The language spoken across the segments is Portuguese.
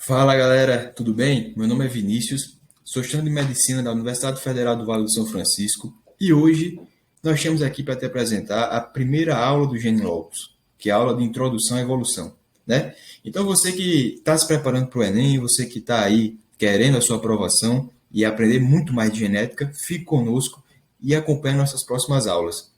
Fala galera, tudo bem? Meu nome é Vinícius, sou estudante de Medicina da Universidade Federal do Vale do São Francisco e hoje nós estamos aqui para te apresentar a primeira aula do Genealogus, que é a aula de Introdução à Evolução, né? Então você que está se preparando para o Enem, você que está aí querendo a sua aprovação e aprender muito mais de genética, fique conosco e acompanhe nossas próximas aulas.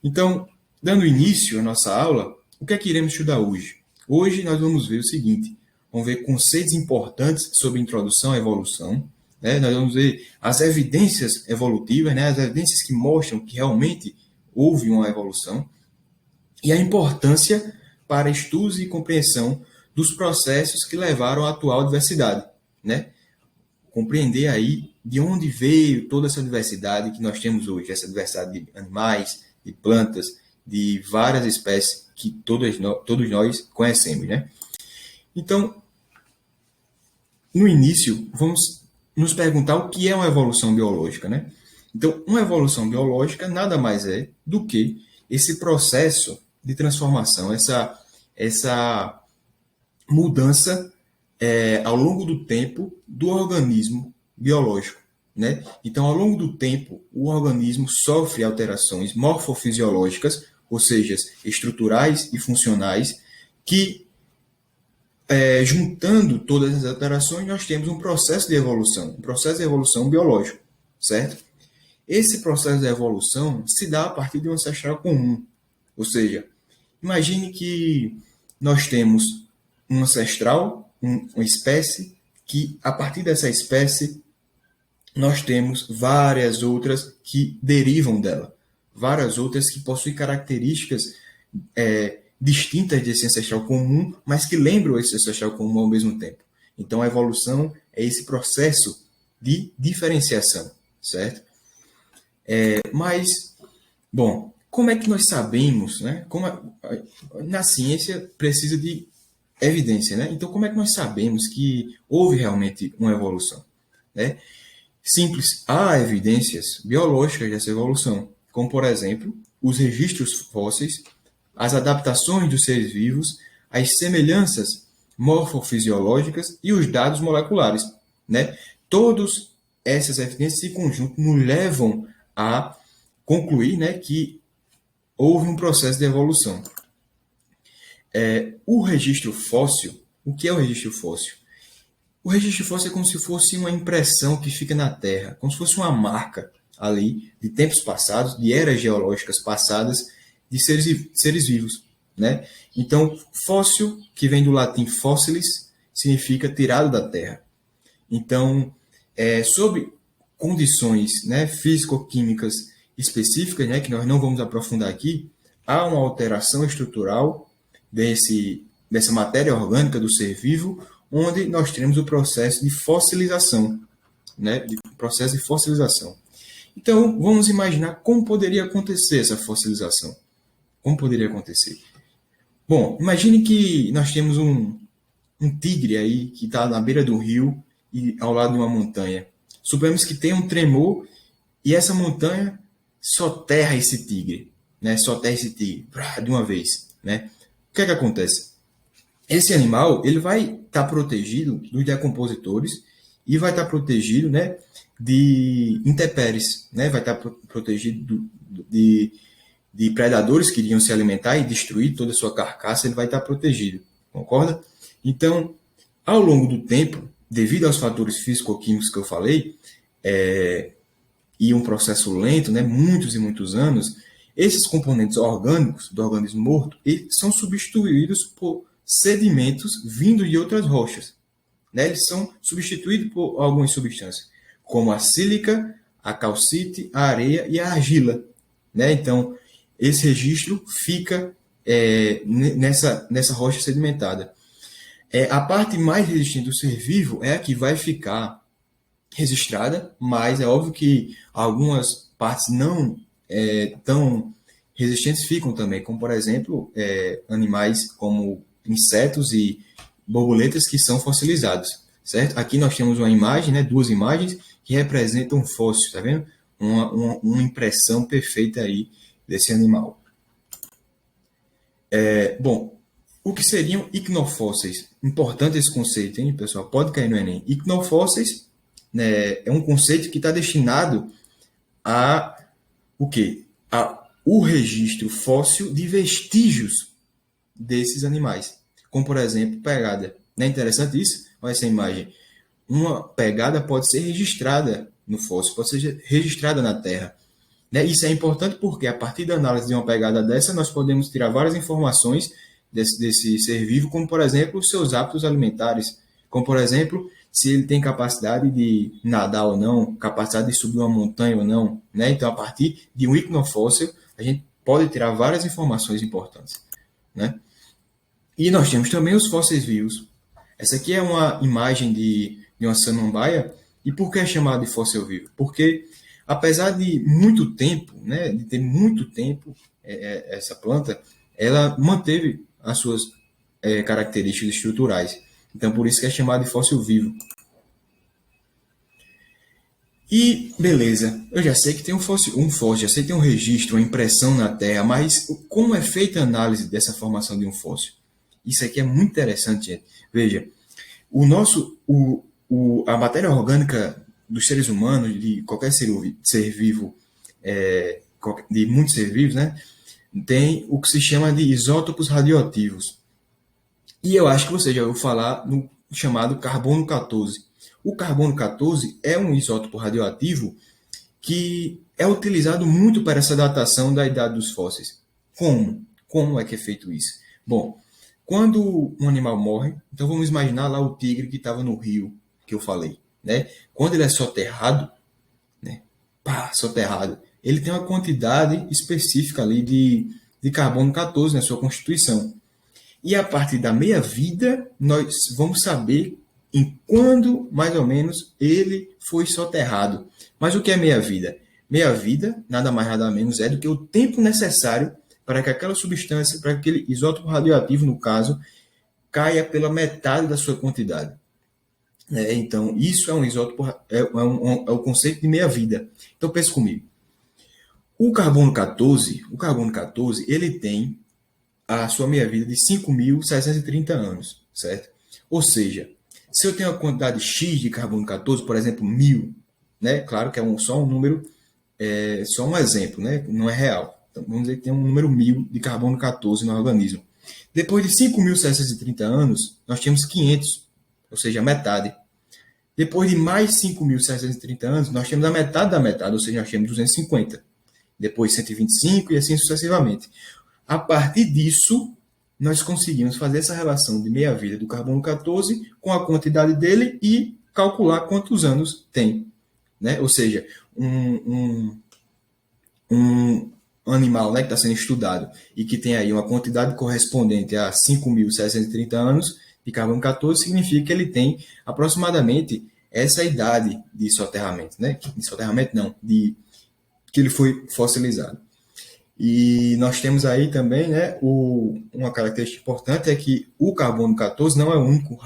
Então, dando início à nossa aula, o que é que iremos estudar hoje? Hoje nós vamos ver o seguinte: vamos ver conceitos importantes sobre introdução à evolução, né? Nós vamos ver as evidências evolutivas, né? As evidências que mostram que realmente houve uma evolução, e a importância para estudos e compreensão dos processos que levaram à atual diversidade, né? Compreender aí de onde veio toda essa diversidade que nós temos hoje, essa diversidade de animais, de plantas, de várias espécies que todos nós conhecemos, né? Então, no início, vamos nos perguntar o que é uma evolução biológica, né? Então, uma evolução biológica nada mais é do que esse processo de transformação, essa mudança ao longo do tempo do organismo biológico, né? Então, ao longo do tempo, o organismo sofre alterações morfofisiológicas, ou seja, estruturais e funcionais, que juntando todas as alterações, nós temos um processo de evolução biológico, certo? Esse processo de evolução se dá a partir de um ancestral comum, ou seja, imagine que nós temos um ancestral, uma espécie, que a partir dessa espécie nós temos várias outras que derivam dela, várias outras que possuem características distintas desse ancestral comum, mas que lembram esse ancestral comum ao mesmo tempo. Então, a evolução é esse processo de diferenciação, certo? Mas, bom, como é que nós sabemos, né? Na ciência precisa de evidência, né? Então, como é que nós sabemos que houve realmente uma evolução, né? Simples, há evidências biológicas dessa evolução, como, por exemplo, os registros fósseis, as adaptações dos seres vivos, as semelhanças morfofisiológicas e os dados moleculares, né? Todas essas evidências em conjunto nos levam a concluir, né, que houve um processo de evolução. O registro fóssil, o que é o registro fóssil? O registro fóssil é como se fosse uma impressão que fica na Terra, como se fosse uma marca ali de tempos passados, de eras geológicas passadas, de seres vivos, né? Então, fóssil, que vem do latim fossilis, significa tirado da Terra. Então, sob condições, né, físico-químicas específicas, né, que nós não vamos aprofundar aqui, há uma alteração estrutural dessa matéria orgânica do ser vivo, onde nós temos o processo de fossilização, né, processo de fossilização. Então, vamos imaginar como poderia acontecer essa fossilização. Como poderia acontecer? Bom, imagine que nós temos um tigre aí que está na beira do rio e ao lado de uma montanha. Suponhamos que tem um tremor e essa montanha soterra esse tigre, né? Soterra esse tigre de uma vez, né? O que é que acontece? Esse animal ele vai estar protegido dos decompositores e vai estar protegido, né, de intempéries, né? Vai estar protegido de predadores que iriam se alimentar e destruir toda a sua carcaça, ele vai estar protegido, concorda? Então, ao longo do tempo, devido aos fatores físico-químicos que eu falei, e um processo lento, né, muitos e muitos anos, esses componentes orgânicos do organismo morto eles são substituídos por sedimentos vindos de outras rochas. Né? Eles são substituídos por algumas substâncias, como a sílica, a calcite, a areia e a argila. Né? Então, esse registro fica nessa rocha sedimentada. A parte mais resistente do ser vivo é a que vai ficar registrada, mas é óbvio que algumas partes não tão resistentes ficam também, como por exemplo animais como insetos e borboletas que são fossilizados, certo? Aqui nós temos uma imagem, né, duas imagens que representam um fóssil, tá vendo? Uma impressão perfeita aí desse animal. Bom, o que seriam icnofósseis? Importante esse conceito, hein, pessoal? Pode cair no Enem. Icnofósseis, né, é um conceito que está destinado a o quê? O registro fóssil de vestígios desses animais. Como, por exemplo, pegada. Não é interessante isso? Olha essa imagem. Uma pegada pode ser registrada no fóssil, pode ser registrada na Terra. Né? Isso é importante porque, a partir da análise de uma pegada dessa, nós podemos tirar várias informações desse ser vivo, como, por exemplo, os seus hábitos alimentares. Como, por exemplo, se ele tem capacidade de nadar ou não, capacidade de subir uma montanha ou não. Né? Então, a partir de um icnofóssil, a gente pode tirar várias informações importantes. Né? E nós temos também os fósseis vivos. Essa aqui é uma imagem de uma samambaia. E por que é chamado de fóssil vivo? Porque, apesar de muito tempo, né, de ter muito tempo, essa planta, ela manteve as suas características estruturais. Então, por isso que é chamado de fóssil vivo. E, beleza, eu já sei que tem um fóssil, já sei que tem um registro, uma impressão na Terra, mas como é feita a análise dessa formação de um fóssil? Isso aqui é muito interessante, gente. Veja, a matéria orgânica dos seres humanos, de qualquer ser vivo, de muitos seres vivos, né, tem o que se chama de isótopos radioativos. E eu acho que você já ouviu falar no chamado carbono 14. O carbono 14 é um isótopo radioativo que é utilizado muito para essa datação da idade dos fósseis. Como? Como é que é feito isso? Bom, quando um animal morre, então vamos imaginar lá o tigre que estava no rio, que eu falei, né? Quando ele é soterrado, né? Soterrado, ele tem uma quantidade específica ali de carbono 14 na sua constituição. E a partir da meia-vida, nós vamos saber em quando, mais ou menos, ele foi soterrado. Mas o que é meia-vida? Meia-vida, nada mais nada menos, é do que o tempo necessário para que aquela substância, para que aquele isótopo radioativo, no caso, caia pela metade da sua quantidade. Então, isso é um isótopo, é o conceito de meia-vida. Então, pense comigo. O carbono 14, ele tem a sua meia-vida de 5.630 anos, certo? Ou seja, se eu tenho uma quantidade X de carbono 14, por exemplo, 1.000, né? Claro que é só um número, só um exemplo, né? Não é real. Então, vamos dizer que tem um número 1.000 de carbono 14 no organismo. Depois de 5.730 anos, nós temos 500, ou seja, a metade. Depois de mais 5.730 anos, nós temos a metade da metade, ou seja, nós temos 250. Depois 125 e assim sucessivamente. A partir disso, nós conseguimos fazer essa relação de meia-vida do carbono 14 com a quantidade dele e calcular quantos anos tem. Né? Ou seja, um animal, né, que está sendo estudado e que tem aí uma quantidade correspondente a 5.730 anos de carbono 14, significa que ele tem aproximadamente essa idade de soterramento. Né? De soterramento não, que ele foi fossilizado. E nós temos aí também, né, uma característica importante é que o carbono 14 não é o único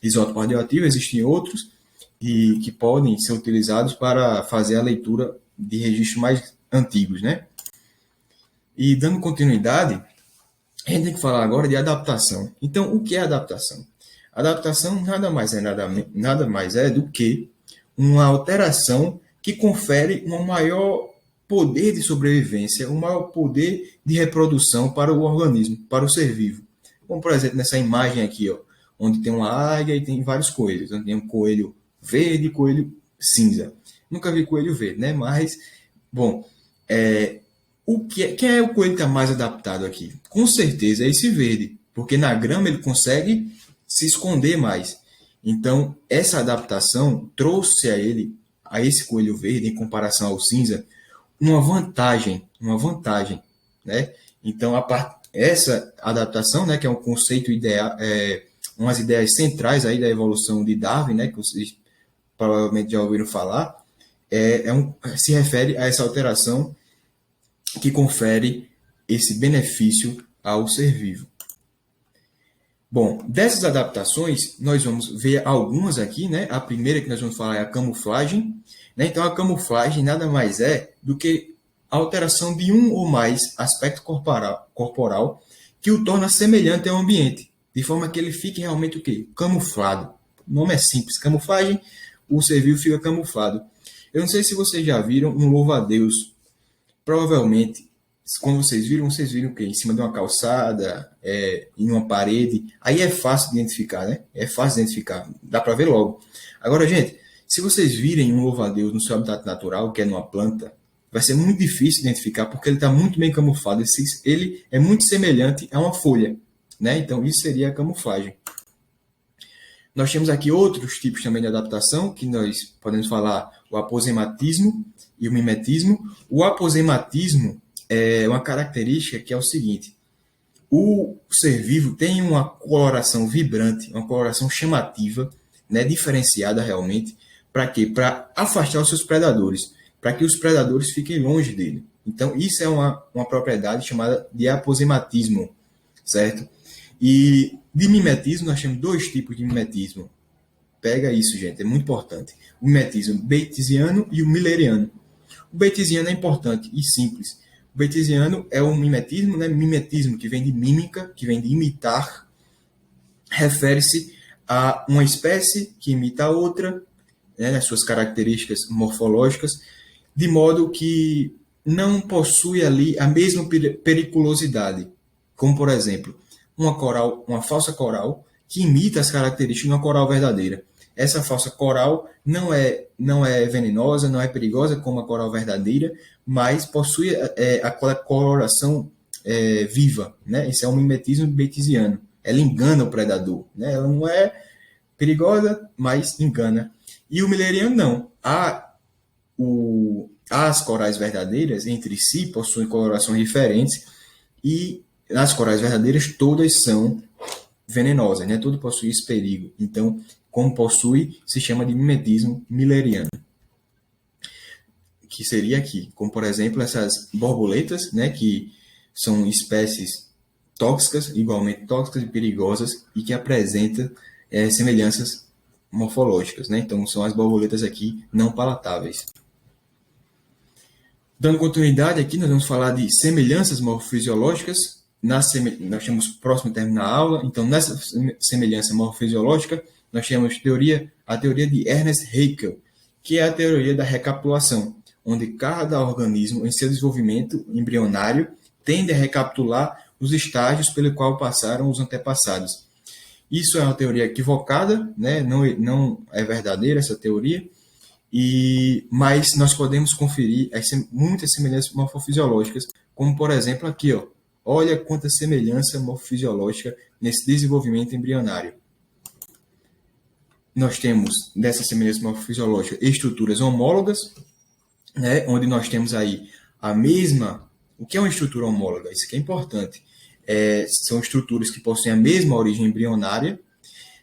isótopo radioativo, existem outros que podem ser utilizados para fazer a leitura de registros mais antigos, né? E dando continuidade, a gente tem que falar agora de adaptação. Então, o que é adaptação? Adaptação nada mais é do que uma alteração que confere uma maior poder de sobrevivência, um maior poder de reprodução para o organismo, para o ser vivo. Como, por exemplo, nessa imagem aqui, ó, onde tem uma águia e tem vários coelhos. Onde tem um coelho verde e coelho cinza. Nunca vi coelho verde, né? Mas, bom, quem é o coelho que está mais adaptado aqui? Com certeza é esse verde, porque na grama ele consegue se esconder mais. Então, essa adaptação trouxe a esse coelho verde, em comparação ao cinza, uma vantagem, né? Então, essa adaptação, né, que é um conceito ideal, umas ideias centrais aí da evolução de Darwin, né, que vocês provavelmente já ouviram falar, se refere a essa alteração que confere esse benefício ao ser vivo. Bom, dessas adaptações, nós vamos ver algumas aqui, né? A primeira que nós vamos falar é a camuflagem. Né? Então, a camuflagem nada mais é do que a alteração de um ou mais aspecto corporal que o torna semelhante ao ambiente, de forma que ele fique realmente o quê? Camuflado. O nome é simples, camuflagem, o ser vivo fica camuflado. Eu não sei se vocês já viram um louva-a-Deus. Provavelmente, quando vocês viram o quê? Em cima de uma calçada, em uma parede. Aí é fácil de identificar, né? É fácil de identificar, dá para ver logo. Agora, gente, se vocês virem um louva-a-Deus no seu habitat natural, que é numa planta, vai ser muito difícil identificar, porque ele está muito bem camuflado. Ele é muito semelhante a uma folha, né? Então, isso seria a camuflagem. Nós temos aqui outros tipos também de adaptação, que nós podemos falar o aposematismo e o mimetismo. O aposematismo é uma característica que é o seguinte: o ser vivo tem uma coloração vibrante, uma coloração chamativa, né, diferenciada realmente. Para quê? Para afastar os seus predadores, para que os predadores fiquem longe dele. Então, isso é uma propriedade chamada de aposematismo, certo? E de mimetismo, nós temos dois tipos de mimetismo. Pega isso, gente, é muito importante. O mimetismo batesiano e o milleriano. O batesiano é importante e simples. O batesiano é o mimetismo, né? Mimetismo, que vem de mímica, que vem de imitar, refere-se a uma espécie que imita a outra, né, nas suas características morfológicas, de modo que não possui ali a mesma periculosidade. Como, por exemplo, uma falsa coral que imita as características de uma coral verdadeira. Essa falsa coral não é venenosa, não é perigosa como a coral verdadeira, mas possui aquela coloração viva, né? Isso é um mimetismo batesiano. Ela engana o predador, né? Ela não é perigosa, mas engana. E o milleriano não. As corais verdadeiras entre si possuem colorações diferentes e as corais verdadeiras todas são venenosas, né? Tudo possui esse perigo. Então, como possui, se chama de mimetismo milleriano. Que seria aqui, como por exemplo essas borboletas, né? Que são espécies tóxicas, igualmente tóxicas e perigosas, e que apresentam semelhanças morfológicas, né? Então, são as borboletas aqui não palatáveis. Dando continuidade aqui, nós vamos falar de semelhanças morfofisiológicas. Nós temos próximo termo na aula. Então, nessa semelhança morfofisiológica, nós temos a teoria de Ernest Haeckel, que é a teoria da recapitulação, onde cada organismo, em seu desenvolvimento embrionário, tende a recapitular os estágios pelo qual passaram os antepassados. Isso é uma teoria equivocada, né? Não é verdadeira essa teoria, mas nós podemos conferir muitas semelhanças morfofisiológicas, como por exemplo aqui, ó. Olha quanta semelhança morfofisiológica nesse desenvolvimento embrionário. Nós temos dessa semelhança morfofisiológica estruturas homólogas, né? Onde nós temos aí a mesma. O que é uma estrutura homóloga? Isso aqui é importante. São estruturas que possuem a mesma origem embrionária,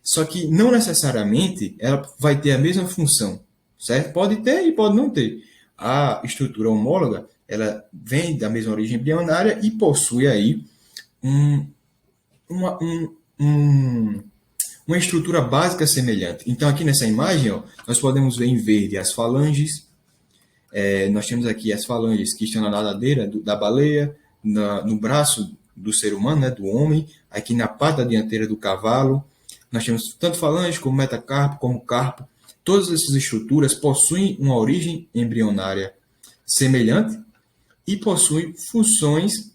só que não necessariamente ela vai ter a mesma função, certo? Pode ter e pode não ter. A estrutura homóloga, ela vem da mesma origem embrionária e possui aí uma estrutura básica semelhante. Então, aqui nessa imagem, ó, nós podemos ver em verde as falanges. Nós temos aqui as falanges que estão na nadadeira da baleia, no braço do ser humano, né, do homem, aqui na pata dianteira do cavalo. Nós temos tanto falange como metacarpo, como carpo. Todas essas estruturas possuem uma origem embrionária semelhante e possuem funções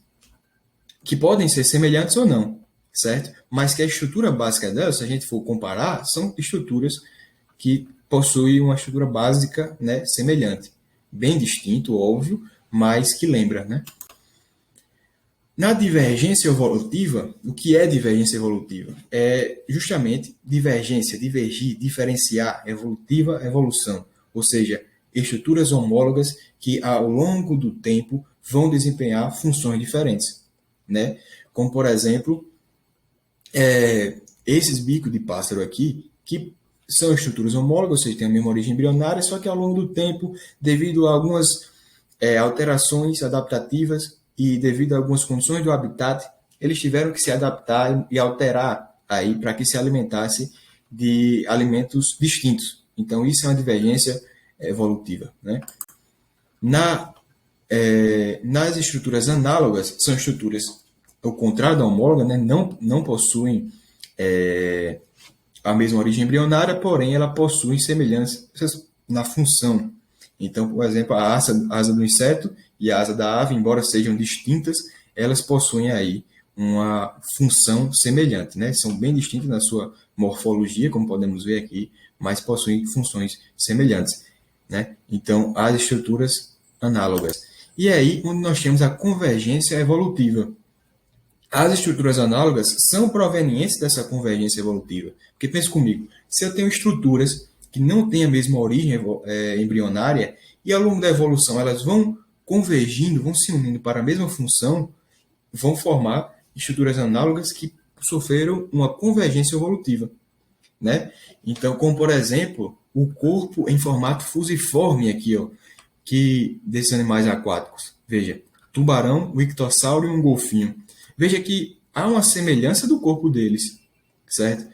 que podem ser semelhantes ou não, certo? Mas que a estrutura básica delas, se a gente for comparar, são estruturas que possuem uma estrutura básica, né, semelhante. Bem distinto, óbvio, mas que lembra, né? Na divergência evolutiva, o que é divergência evolutiva? É justamente divergência, divergir, diferenciar, evolutiva, evolução. Ou seja, estruturas homólogas que ao longo do tempo vão desempenhar funções diferentes, né? Como, por exemplo, esses bicos de pássaro aqui, que são estruturas homólogas, ou seja, têm a mesma origem embrionária, só que ao longo do tempo, devido a algumas alterações adaptativas e devido a algumas condições do habitat, eles tiveram que se adaptar e alterar aí para que se alimentasse de alimentos distintos. Então, isso é uma divergência evolutiva, né? Nas estruturas análogas, são estruturas o contrário da homóloga, né, não possuem a mesma origem embrionária, porém ela possui semelhanças na função. Então, por exemplo, a asa do inseto e a asa da ave, embora sejam distintas, elas possuem aí uma função semelhante, né? São bem distintas na sua morfologia, como podemos ver aqui, mas possuem funções semelhantes, né? Então, as estruturas análogas. E aí, onde nós temos a convergência evolutiva. As estruturas análogas são provenientes dessa convergência evolutiva. Porque pense comigo, se eu tenho estruturas que não têm a mesma origem embrionária e ao longo da evolução elas vão convergindo, vão se unindo para a mesma função, vão formar estruturas análogas que sofreram uma convergência evolutiva, né? Então, como por exemplo, o corpo em formato fusiforme aqui, ó, que desses animais aquáticos. Veja, tubarão, o ictossauro e um golfinho. Veja que há uma semelhança do corpo deles, certo?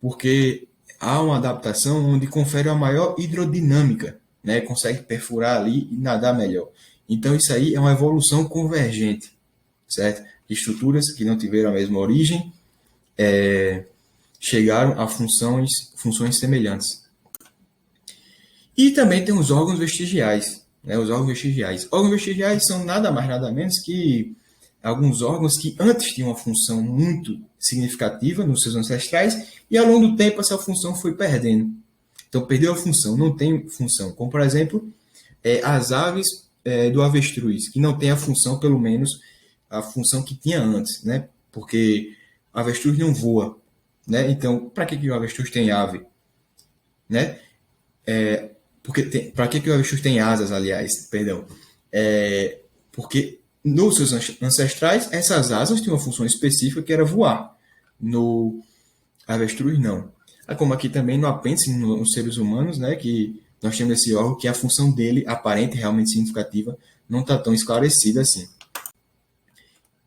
Porque há uma adaptação onde confere uma maior hidrodinâmica, né? Consegue perfurar ali e nadar melhor. Então, isso aí é uma evolução convergente, certo? Estruturas que não tiveram a mesma origem chegaram a funções semelhantes. E também tem os órgãos vestigiais, né? Os órgãos vestigiais. Órgãos vestigiais são nada mais nada menos que alguns órgãos que antes tinham uma função muito significativa nos seus ancestrais e ao longo do tempo essa função foi perdendo. Então perdeu a função, não tem função. Como por exemplo, as aves do avestruz, que não tem a função, pelo menos a função que tinha antes, né? Porque o avestruz não voa, né? Então para que o avestruz tem ave, né? Para que o avestruz tem asas, aliás, perdão? Porque nos seus ancestrais, essas asas tinham uma função específica que era voar. No avestruz, não. Como aqui também no apêndice, nos seres humanos, né, que nós temos esse órgão que a função dele, aparente, realmente significativa, não está tão esclarecida assim.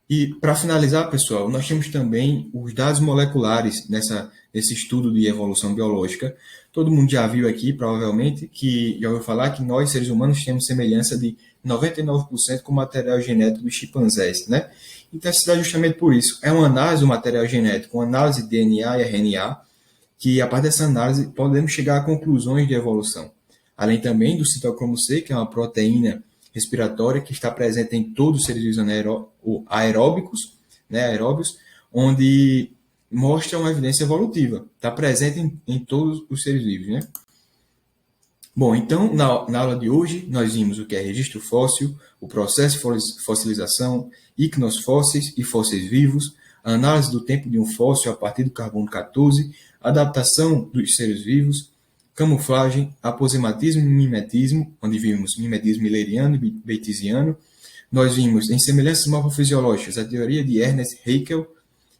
E, para finalizar, pessoal, nós temos também os dados moleculares nesse estudo de evolução biológica. Todo mundo já viu aqui, provavelmente, que já ouviu falar que nós, seres humanos, temos semelhança de 99% com o material genético dos chimpanzés, né? Então, se dá justamente por isso. É uma análise do material genético, uma análise de DNA e RNA, que, a partir dessa análise, podemos chegar a conclusões de evolução. Além também do citocromo C, que é uma proteína respiratória que está presente em todos os seres vivos aeróbicos, né, aeróbios, onde mostra uma evidência evolutiva. Está presente em todos os seres vivos, né? Bom, então, na aula de hoje, nós vimos o que é registro fóssil, o processo de fossilização, ícneos fósseis e fósseis vivos, a análise do tempo de um fóssil a partir do carbono 14, adaptação dos seres vivos, camuflagem, aposematismo e mimetismo, onde vimos mimetismo milleriano e batesiano. Nós vimos, em semelhanças morfofisiológicas, a teoria de Ernest Haeckel,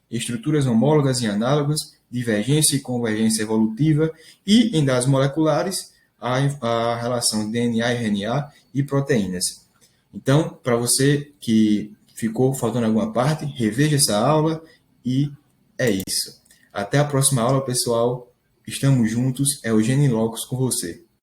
estruturas homólogas e análogas, divergência e convergência evolutiva, e, em dados moleculares, a relação DNA, RNA e proteínas. Então, para você que ficou faltando alguma parte, reveja essa aula e é isso. Até a próxima aula, pessoal. Estamos juntos. É o Eugênio Locos com você.